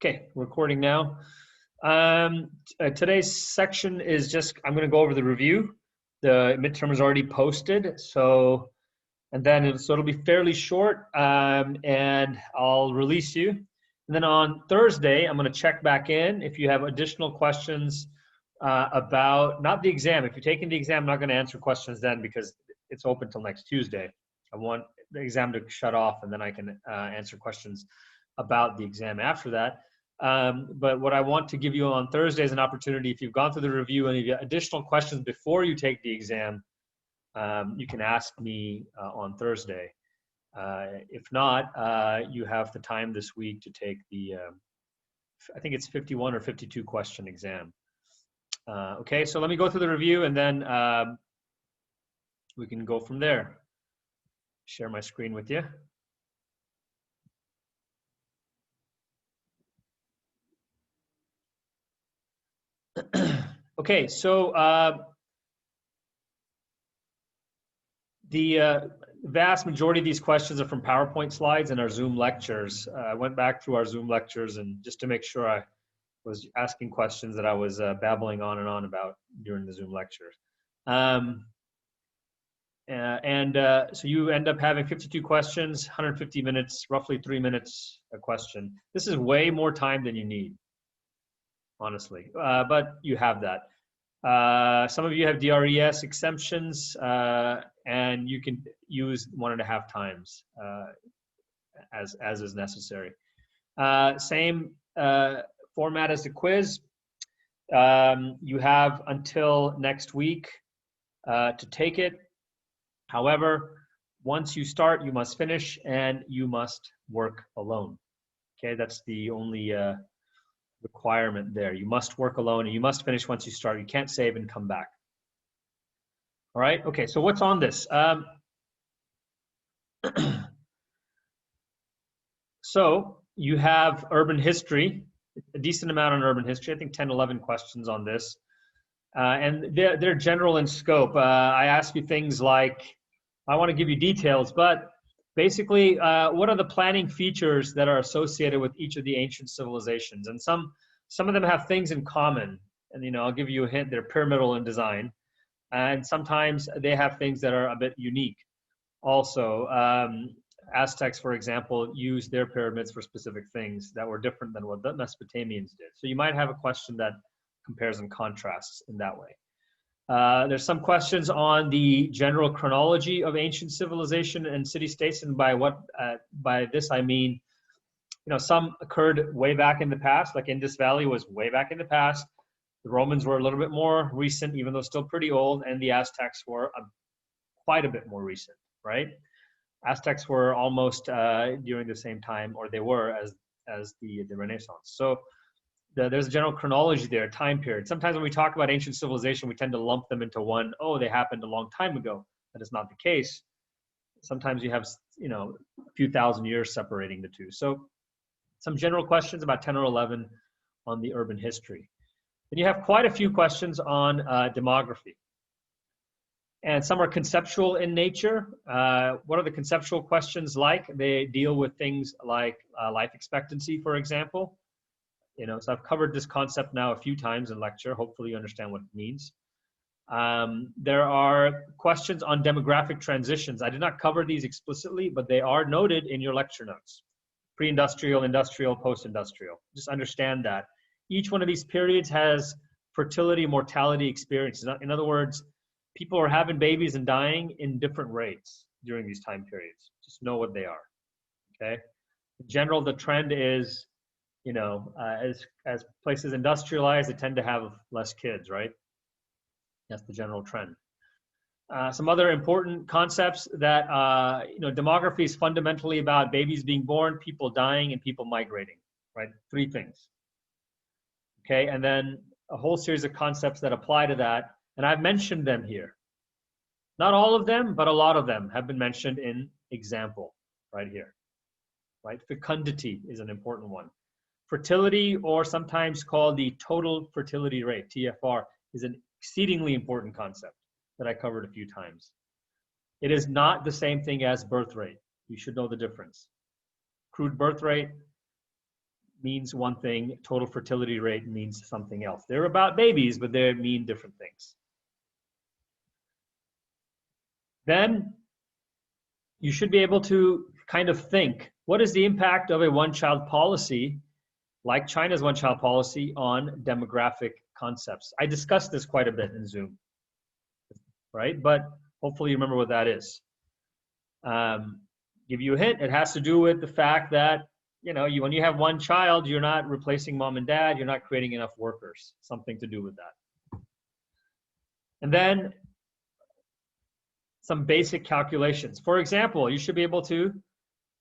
Okay, recording now. Today's section is just, I'm going to go over the review. The midterm is already posted, so it'll be fairly short, and I'll release you. And then on Thursday, I'm going to check back in if you have additional questions about, not the exam. If you're taking the exam, I'm not going to answer questions then because it's open till next Tuesday. I want the exam to shut off, and then I can answer questions about the exam after that. But what I want to give you on Thursday is an opportunity, if you've gone through the review and you have additional questions before you take the exam, you can ask me on Thursday. If not, you have the time this week to take the, I think it's 51 or 52 question exam. Okay, so let me go through the review and then we can go from there. Share my screen with you. Okay, so the vast majority of these questions are from PowerPoint slides and our Zoom lectures. I went back through our Zoom lectures and just to make sure I was asking questions that I was babbling on and on about during the Zoom lectures. So you end up having 52 questions, 150 minutes, roughly 3 minutes a question. This is way more time than you need, honestly, but you have that. Some of you have DRES exemptions, and you can use 1.5 times as is necessary. Same format as the quiz. You have until next week to take it. However, once you start, you must finish and you must work alone. Okay, that's the only requirement there. You must work alone and you must finish once you start. You can't save and come back. All right, okay, so what's on this? So you have urban history, a decent amount on urban history, I think 10, 11 questions on this. And they're general in scope. I ask you things like, I want to give you details, but basically, what are the planning features that are associated with each of the ancient civilizations? And some of them have things in common. And I'll give you a hint, they're pyramidal in design. And sometimes they have things that are a bit unique. Also, Aztecs, for example, used their pyramids for specific things that were different than what the Mesopotamians did. So you might have a question that compares and contrasts in that way. There's some questions on the general chronology of ancient civilization and city-states, and by this I mean, some occurred way back in the past, like Indus Valley was way back in the past. The Romans were a little bit more recent, even though still pretty old, and the Aztecs were quite a bit more recent, right? Aztecs were almost during the same time, or they were as the Renaissance. So there's a general chronology there, time period. Sometimes when we talk about ancient civilization, we tend to lump them into one, oh, they happened a long time ago. That is not the case. Sometimes you have, a few thousand years separating the two. So some general questions, about 10 or 11 on the urban history. Then you have quite a few questions on demography. And some are conceptual in nature. What are the conceptual questions like? They deal with things like life expectancy, for example. So I've covered this concept now a few times in lecture. Hopefully you understand what it means. There are questions on demographic transitions. I did not cover these explicitly, but they are noted in your lecture notes. Pre-industrial, industrial, post-industrial. Just understand that. Each one of these periods has fertility, mortality experiences. In other words, people are having babies and dying in different rates during these time periods. Just know what they are, okay? In general, the trend is, as places industrialize, they tend to have less kids, right? That's the general trend. Some other important concepts that, demography is fundamentally about babies being born, people dying, and people migrating, right? 3 things. Okay, and then a whole series of concepts that apply to that, and I've mentioned them here. Not all of them, but a lot of them have been mentioned in example right here, right? Fecundity is an important one. Fertility, or sometimes called the total fertility rate, TFR, is an exceedingly important concept that I covered a few times. It is not the same thing as birth rate. You should know the difference. Crude birth rate, means one thing, total fertility rate means something else. They're about babies, but they mean different things. Then you should be able to kind of think, what is the impact of a one-child policy, like China's one-child policy, on demographic concepts? I discussed this quite a bit in Zoom, right? But hopefully you remember what that is. Give you a hint, it has to do with the fact that, you know, when you have one child, you're not replacing mom and dad, you're not creating enough workers, something to do with that. And then some basic calculations. For example, you should be able to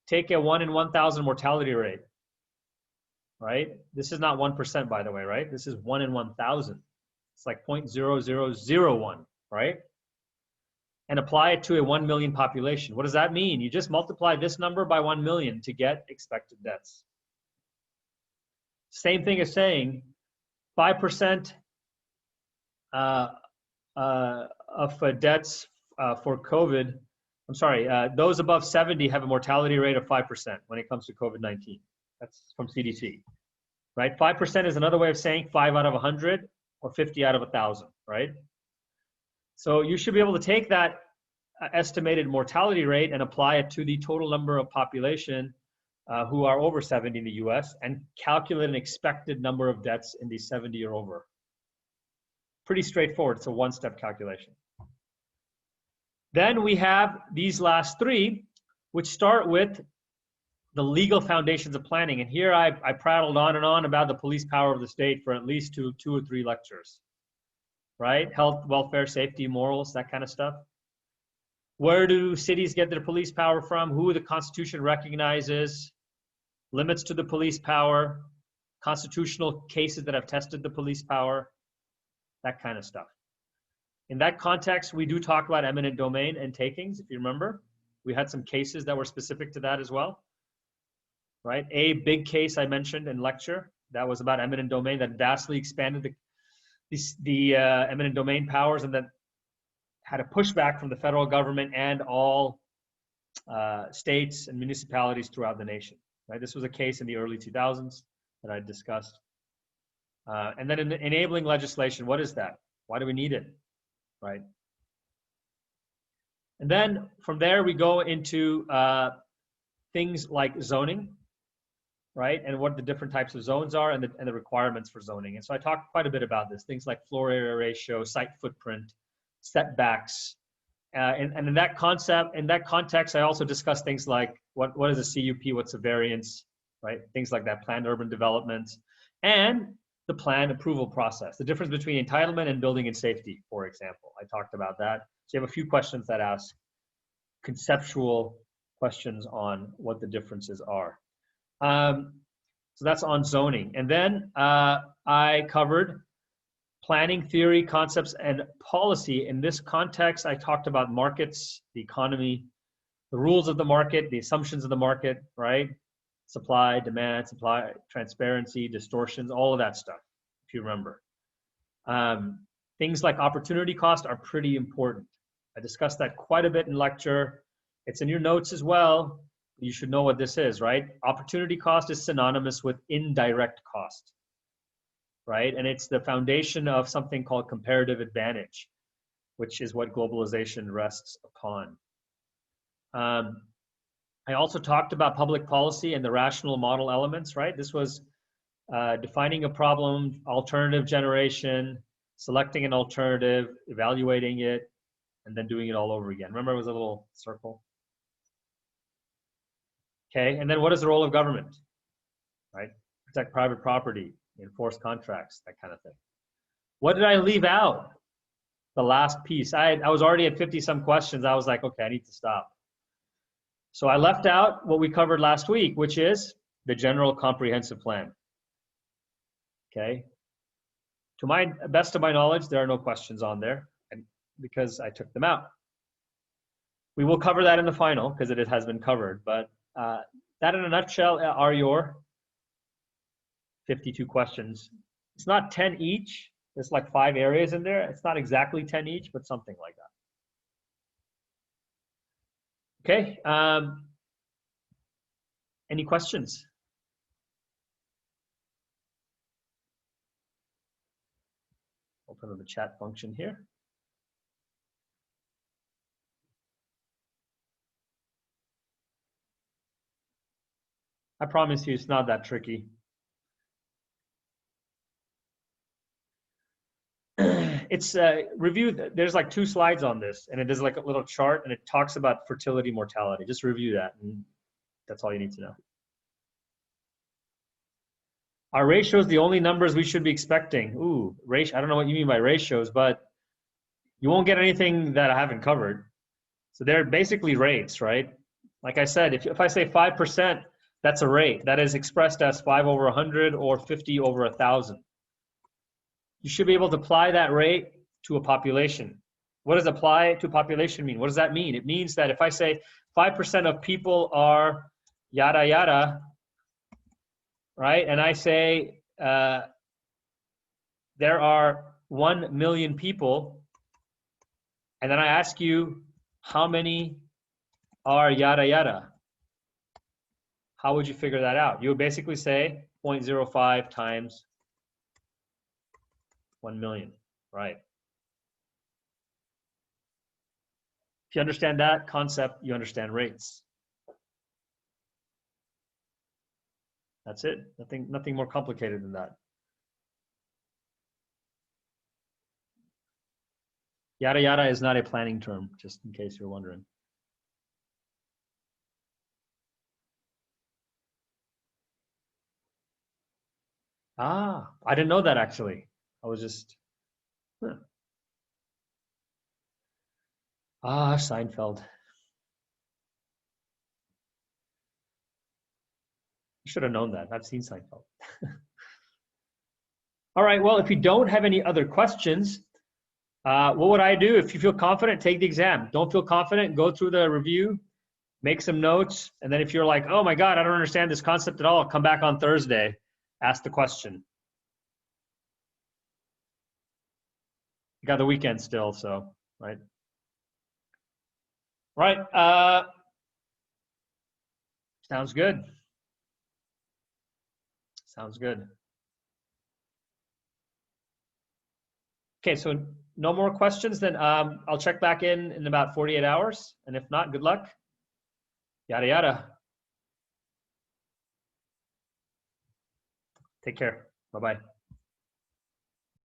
take a 1 in 1,000 mortality rate, right? This is not 1%, by the way, right? This is 1 in 1,000. It's like 0.0001, right? And apply it to a 1 million population. What does that mean? You just multiply this number by 1 million to get expected deaths. Same thing as saying 5% of deaths for COVID. I'm sorry, those above 70 have a mortality rate of 5% when it comes to COVID-19. That's from CDC, right? 5% is another way of saying 5 out of 100 or 50 out of 1,000, right? So you should be able to take that estimated mortality rate and apply it to the total number of population who are over 70 in the US and calculate an expected number of deaths in the 70 or over. Pretty straightforward. It's a one-step calculation. Then we have these last three, which start with the legal foundations of planning. And here I prattled on and on about the police power of the state for at least two or three lectures, right? Health, welfare, safety, morals, that kind of stuff. Where do cities get their police power from? Who the Constitution recognizes? Limits to the police power, constitutional cases that have tested the police power, that kind of stuff. In that context, we do talk about eminent domain and takings, if you remember. We had some cases that were specific to that as well, right? A big case I mentioned in lecture, that was about eminent domain, that vastly expanded the eminent domain powers, and that had a pushback from the federal government and all states and municipalities throughout the nation, right? This was a case in the early 2000s that I discussed. And then in enabling legislation, what is that? Why do we need it, right? And then from there, we go into things like zoning, right? And what the different types of zones are and the requirements for zoning. And so I talked quite a bit about this, things like floor area ratio, site footprint, setbacks. And in that context, I also discussed things like what is a CUP, what's a variance, right? Things like that, planned urban development, and the plan approval process, the difference between entitlement and building and safety, for example. I talked about that. So you have a few questions that ask conceptual questions on what the differences are. So that's on zoning. And then I covered planning theory, concepts, and policy. In this context, I talked about markets, the economy, the rules of the market, the assumptions of the market, right? Supply, demand, supply, transparency, distortions, all of that stuff, if you remember. Things like opportunity cost are pretty important. I discussed that quite a bit in lecture. It's in your notes as well. You should know what this is, right? Opportunity cost is synonymous with indirect cost, right? And it's the foundation of something called comparative advantage, which is what globalization rests upon. I also talked about public policy and the rational model elements, right? This was defining a problem, alternative generation, selecting an alternative, evaluating it, and then doing it all over again. Remember, it was a little circle. Okay, and then what is the role of government, right? Protect private property, enforce contracts, that kind of thing. What did I leave out? The last piece. I was already at 50-some questions. I was like, okay, I need to stop. So I left out what we covered last week, which is the general comprehensive plan. Okay. To my best of my knowledge, there are no questions on there because I took them out. We will cover that in the final because it has been covered, but that in a nutshell are your 52 questions. It's not 10 each. There's like 5 areas in there. It's not exactly 10 each, but something like that. Okay. Any questions? put on the chat function here. I promise you it's not that tricky. It's review. There's like 2 slides on this, and it is like a little chart, and it talks about fertility, mortality. Just review that, and that's all you need to know. Are ratios the only numbers we should be expecting? Ooh, ratio. I don't know what you mean by ratios, but you won't get anything that I haven't covered. So they're basically rates, right? Like I said, if I say 5%, that's a rate. That is expressed as 5 over 100 or 50 over 1,000. You should be able to apply that rate to a population. What does apply to population mean? What does that mean? It means that if I say 5% of people are yada yada, right? And I say there are 1 million people, and then I ask you how many are yada yada. How would you figure that out? You would basically say 0.05 times 1 million, right? If you understand that concept, you understand rates. That's it. Nothing more complicated than that. Yada yada is not a planning term, just in case you're wondering. Ah, I didn't know that actually. I was just, Seinfeld. I should have known that. I've seen Seinfeld. All right, well, if you don't have any other questions, what would I do? If you feel confident, take the exam. Don't feel confident, go through the review, make some notes, and then if you're like, oh my God, I don't understand this concept at all, come back on Thursday, ask the question. You got the weekend still, so, right? Right, sounds good. Sounds good. Okay, so no more questions, then I'll check back in about 48 hours, and if not, good luck. Yada, yada. Take care. Bye-bye.